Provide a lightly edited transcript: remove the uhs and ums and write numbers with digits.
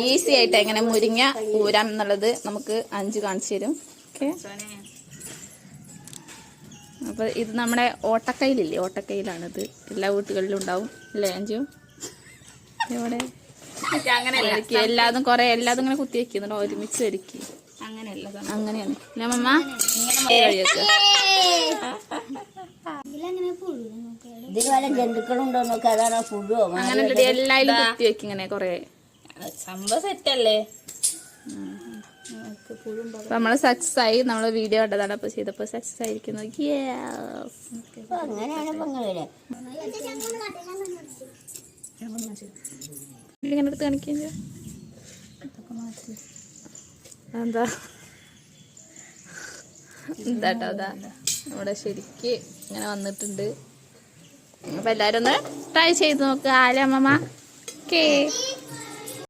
Easy ആയിട്ട് എങ്ങനെ മുരിങ്ങ ഊരാം എന്നുള്ളത് നമുക്ക് അഞ്ചു കാണിച്ചു തരും. ഓക്കെ, അപ്പൊ ഇത് നമ്മുടെ ഓട്ടക്കയിലില്ലേ, ഓട്ടക്കയിലാണിത്. എല്ലാ വീട്ടുകളിലും ഉണ്ടാവും അല്ലേ അഞ്ചു? ഇവിടെ എല്ലാതും ഇങ്ങനെ കുത്തി വെക്കുന്നുണ്ടോ, ഒരുമിച്ച് ഒരുക്കി അങ്ങനെയല്ല, അങ്ങനെയാണ് മമ്മ ജന്തുക്കളുണ്ടോ നോക്കി, അതാണ് പുഴുവോ അങ്ങനെ എല്ലാരും കുത്തി വെക്കും ഇങ്ങനെ കൊറേ. സംഭവം സെറ്റല്ലേ? നമ്മള് സക്സസ് ആയി. നമ്മള് വീഡിയോ കണ്ടതാണ്, അപ്പൊ ചെയ്തപ്പോ സക്സസ് ആയിരിക്കുന്നു. ഇങ്ങനെ എടുത്ത് കാണിക്കുക എന്താ എന്താട്ടോ, അതാ നമ്മുടെ ശരിക്ക് ഇങ്ങനെ വന്നിട്ടുണ്ട്. അപ്പൊ എല്ലാരും ഒന്ന് ട്രൈ ചെയ്ത് നോക്കുക. ആലേ അമ്മമ്മ. ഓക്കേ.